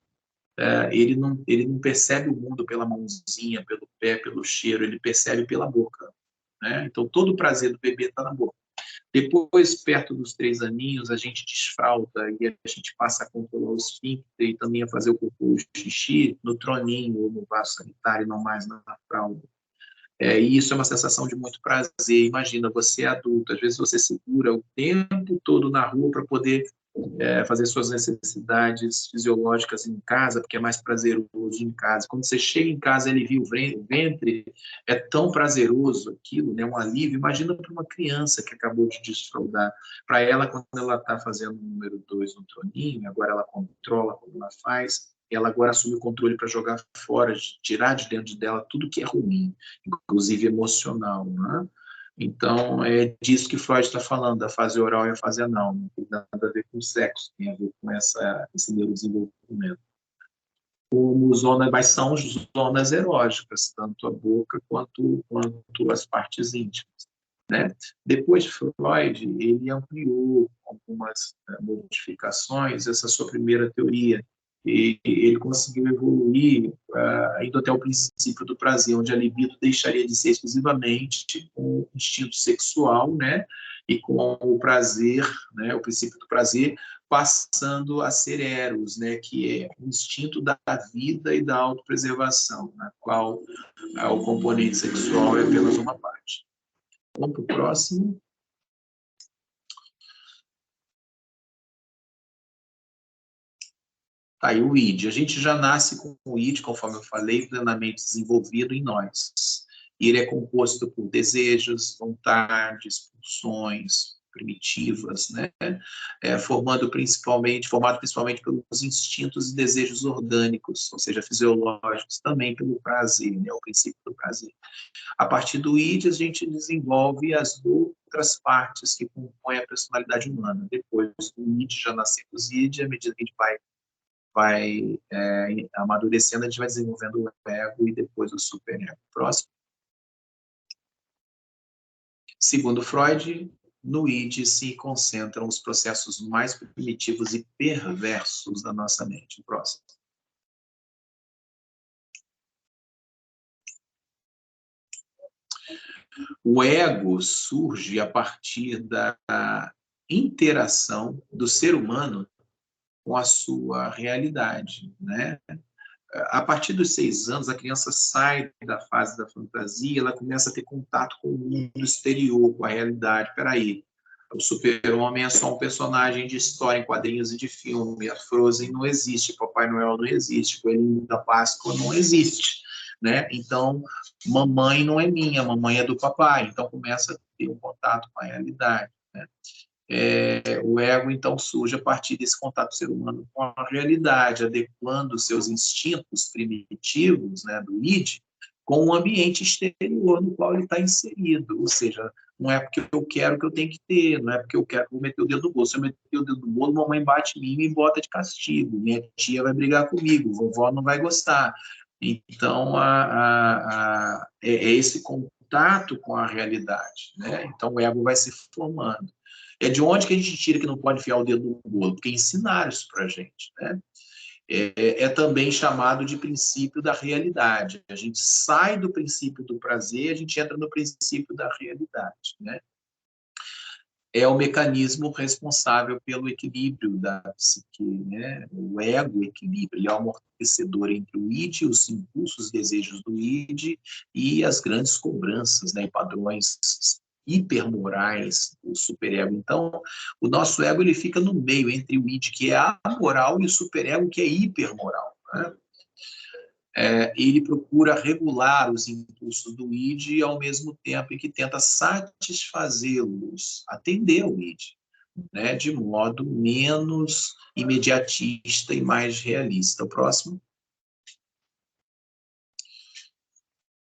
ele não percebe o mundo pela mãozinha, pelo pé, pelo cheiro, ele percebe pela boca. Né? Então, todo o prazer do bebê está na boca. Depois, perto dos 3 aninhos, a gente desfralda e a gente passa a controlar o esfíncter e também a fazer o cocô e o xixi no troninho ou no vaso sanitário, não mais na fralda. E isso é uma sensação de muito prazer. Imagina, você é adulto, às vezes você segura o tempo todo na rua para poder fazer suas necessidades fisiológicas em casa, porque é mais prazeroso em casa. Quando você chega em casa, ele viu o ventre, é tão prazeroso aquilo, né? Um alívio. Imagina para uma criança que acabou de desfraldar. Para ela, quando ela está fazendo o número 2 no troninho, agora ela controla como ela faz, ela agora assume o controle para jogar fora, tirar de dentro dela tudo que é ruim, inclusive emocional, né? Então, é disso que Freud está falando, da fase oral e a fase anal. Não tem nada a ver com sexo, tem a ver com esse neurodesenvolvimento. Mas são zonas eróticas, tanto a boca quanto as partes íntimas. Né? Depois, Freud ele ampliou algumas modificações, essa sua primeira teoria, e ele conseguiu evoluir indo até o princípio do prazer, onde a libido deixaria de ser exclusivamente um instinto sexual, né? E com o prazer, né? O princípio do prazer, passando a ser eros, né? Que é o instinto da vida e da autopreservação, na qual o componente sexual é apenas uma parte. Vamos para o próximo. Tá, e o id. A gente já nasce com o id, conforme eu falei, plenamente desenvolvido em nós. E ele é composto por desejos, vontades, pulsões primitivas, né? Formado principalmente pelos instintos e desejos orgânicos, ou seja, fisiológicos, também pelo prazer, né? O princípio do prazer. A partir do id, a gente desenvolve as outras partes que compõem a personalidade humana. Depois do id, já nascemos id, à medida que a gente vai vai amadurecendo, a gente vai desenvolvendo o ego e depois o superego. Próximo. Segundo Freud, no id se concentram os processos mais primitivos e perversos da nossa mente. Próximo. O ego surge a partir da interação do ser humano com a sua realidade, né? A partir dos 6 anos, a criança sai da fase da fantasia, ela começa a ter contato com o mundo exterior, com a realidade. Espera aí, o super-homem é só um personagem de história em quadrinhos e de filme, a Frozen não existe, Papai Noel não existe, Coelhinho da Páscoa não existe, né? Então, mamãe não é minha, mamãe é do papai. Então, começa a ter um contato com a realidade, né? O ego, então, surge a partir desse contato do ser humano com a realidade, adequando seus instintos primitivos, né, do id, com o ambiente exterior no qual ele está inserido. Ou seja, não é porque eu quero que eu tenho que ter, não é porque eu quero que eu vou meter o dedo no bolo. Se eu meter o dedo no bolo, mamãe bate em mim e me bota de castigo. Minha tia vai brigar comigo, vovó não vai gostar. Então, é esse contato com a realidade, né? Então, o ego vai se formando. É de onde que a gente tira que não pode enfiar o dedo no bolo? Porque ensinaram isso para a gente, né? É também chamado de princípio da realidade. A gente sai do princípio do prazer, a gente entra no princípio da realidade, né? É o mecanismo responsável pelo equilíbrio da psique, né? O ego-equilíbrio, ele é o amortecedor entre o id, os impulsos, os desejos do id e as grandes cobranças, né? E padrões hipermorais do superego. Então, o nosso ego ele fica no meio entre o id, que é amoral, e o superego, que é hipermoral, né? Ele procura regular os impulsos do id ao mesmo tempo em que tenta satisfazê-los, atender ao id, né, de modo menos imediatista e mais realista. O próximo.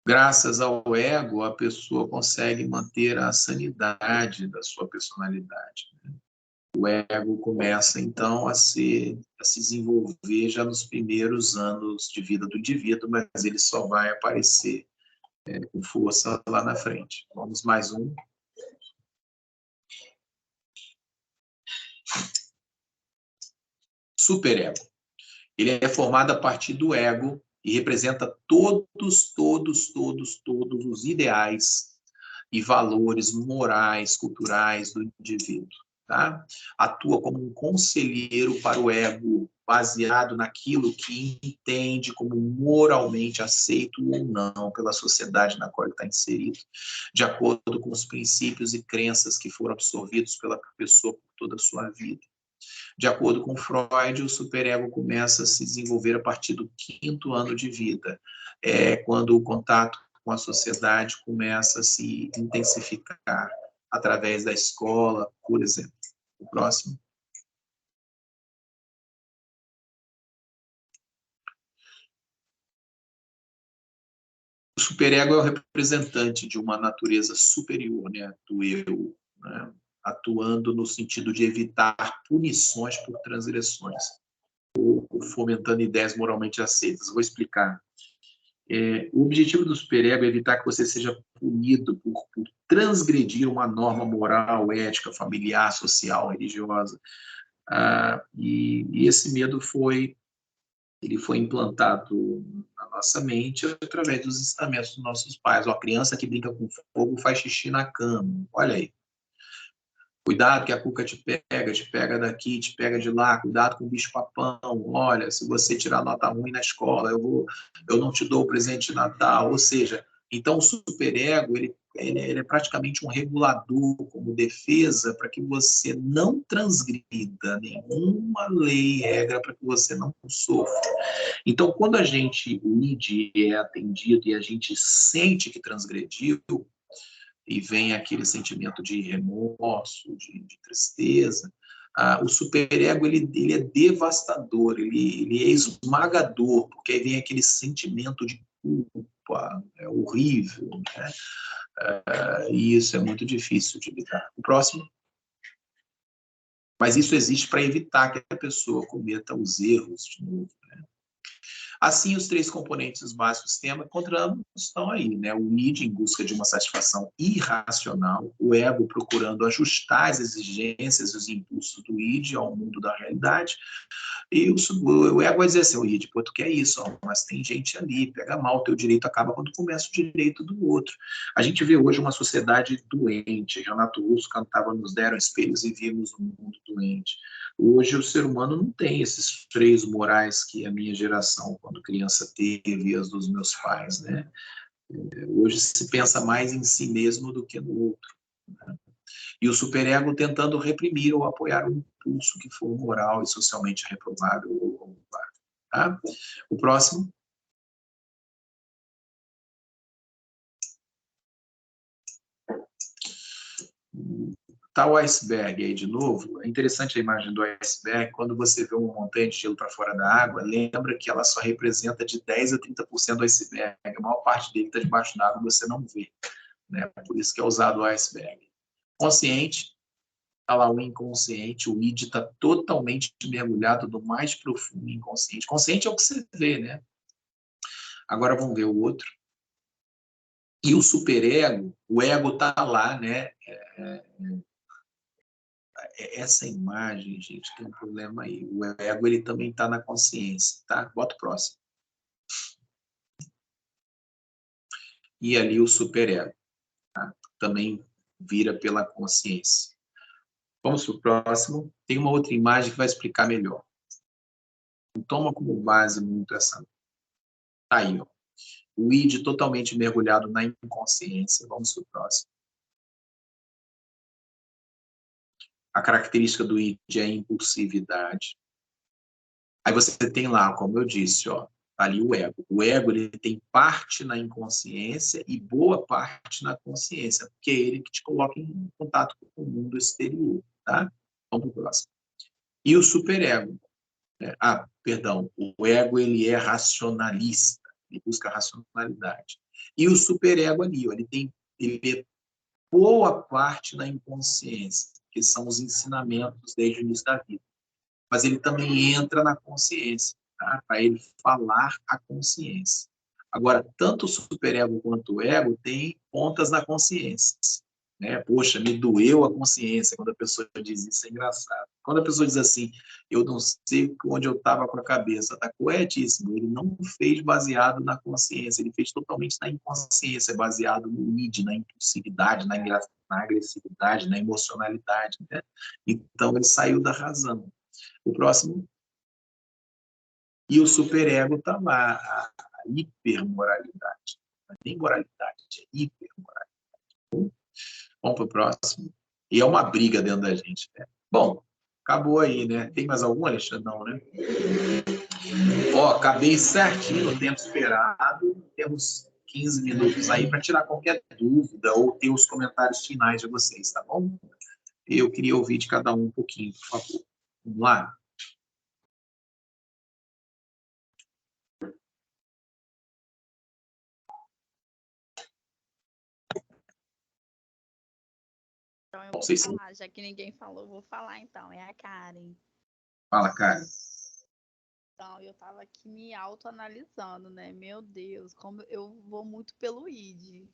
Graças ao ego, a pessoa consegue manter a sanidade da sua personalidade, né? O ego começa, então, a se desenvolver já nos primeiros anos de vida do indivíduo, mas ele só vai aparecer com força lá na frente. Vamos mais um. Superego. Ele é formado a partir do ego e representa todos os ideais e valores morais, culturais do indivíduo. Tá? Atua como um conselheiro para o ego, baseado naquilo que entende como moralmente aceito ou não pela sociedade na qual ele está inserido, de acordo com os princípios e crenças que foram absorvidos pela pessoa por toda a sua vida. De acordo com Freud, o superego começa a se desenvolver a partir do 5º ano de vida, quando o contato com a sociedade começa a se intensificar através da escola, por exemplo. O próximo. O superego é o representante de uma natureza superior, né, do eu, né, atuando no sentido de evitar punições por transgressões, ou fomentando ideias moralmente aceitas. Vou explicar. O objetivo do superego é evitar que você seja punido por transgredir uma norma moral, ética, familiar, social, religiosa. E esse medo foi implantado na nossa mente através dos ensinamentos dos nossos pais. A criança que brinca com fogo faz xixi na cama. Olha aí. Cuidado que a cuca te pega daqui, te pega de lá, cuidado com o bicho-papão. Olha, se você tirar nota ruim na escola, eu não te dou o presente de Natal. Ou seja, então o superego, ele é praticamente um regulador como defesa para que você não transgrida nenhuma lei, regra, para que você não sofra. Então, quando o id é atendido e a gente sente que transgrediu, e vem aquele sentimento de remorso, de tristeza, o superego ele é devastador, ele é esmagador, porque aí vem aquele sentimento de culpa, é horrível, né? E isso é muito difícil de lidar. O próximo. Mas isso existe para evitar que a pessoa cometa os erros de novo, né? Assim, os três componentes básicos do sistema, encontramos, estão aí, né? O id em busca de uma satisfação irracional, o ego procurando ajustar as exigências e os impulsos do id ao mundo da realidade, e o ego vai dizer assim, o id, pô, tu quer isso, ó, mas tem gente ali, pega mal, o teu direito acaba quando começa o direito do outro. A gente vê hoje uma sociedade doente. Renato Russo cantava Nos Deram Espelhos e Vimos um Mundo Doente. Hoje o ser humano não tem esses freios morais que a minha geração, quando criança, teve, as dos meus pais, né? Hoje se pensa mais em si mesmo do que no outro, né? E o superego tentando reprimir ou apoiar um impulso que for moral e socialmente reprovável ou louvável, tá? O próximo. Tá o iceberg aí de novo. É interessante a imagem do iceberg. Quando você vê uma montanha de gelo para fora da água, lembra que ela só representa de 10 a 30% do iceberg. A maior parte dele está debaixo d'água e você não vê, né? Por isso que é usado o iceberg. Consciente, está lá o inconsciente. O id está totalmente mergulhado no mais profundo inconsciente. Consciente é o que você vê, né? Agora vamos ver o outro. E o superego, o ego está lá, né? Essa imagem, gente, tem um problema aí. O ego, ele também está na consciência, tá? Bota o próximo. E ali o superego, tá? Também vira pela consciência. Vamos para o próximo. Tem uma outra imagem que vai explicar melhor. Toma como base muito essa. Tá aí, ó. O id totalmente mergulhado na inconsciência. Vamos para o próximo. A característica do id é a impulsividade. Aí você tem lá, como eu disse, ó, ali o ego. O ego, ele tem parte na inconsciência e boa parte na consciência, porque é ele que te coloca em contato com o mundo exterior, tá? Vamos para o próximo. E o superego. Né? Perdão, o ego, ele é racionalista, ele busca racionalidade. E o superego ali, ó, ele é boa parte na inconsciência, que são os ensinamentos desde o início da vida. Mas ele também entra na consciência, tá? Para ele falar a consciência. Agora, tanto o superego quanto o ego têm pontas na consciência, né? Poxa, me doeu a consciência quando a pessoa diz isso, é engraçado. Quando a pessoa diz assim, eu não sei onde eu estava com a cabeça, está corretíssimo. Ele não fez baseado na consciência, ele fez totalmente na inconsciência, baseado no id, na impulsividade, na agressividade, na emocionalidade, né? Então, ele saiu da razão. O próximo. E o superego está lá, a hipermoralidade. Não é nem moralidade, é hipermoralidade. Vamos para o próximo. E é uma briga dentro da gente, né? Bom, acabou aí, né? Tem mais algum, Alexandre? Não, né? Ó, acabei certinho no tempo esperado. Temos 15 minutos aí para tirar qualquer dúvida ou ter os comentários finais de vocês, tá bom? Eu queria ouvir de cada um pouquinho, por favor. Vamos lá? Então eu vou falar, já que ninguém falou, eu vou falar então. É a Karen. Fala, Karen. Então, eu tava aqui me autoanalisando, né? Meu Deus, como eu vou muito pelo id.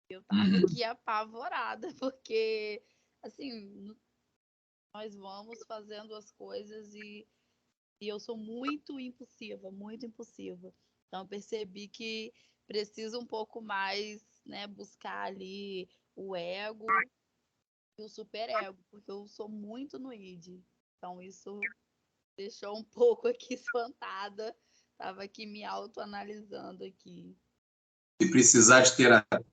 Eu tava aqui apavorada, porque, assim, nós vamos fazendo as coisas e eu sou muito impulsiva, muito impulsiva. Então, eu percebi que preciso um pouco mais, né, buscar ali o ego e o superego, porque eu sou muito no id. Então, isso deixou um pouco aqui espantada. Tava aqui me autoanalisando aqui. Se precisar de terapia,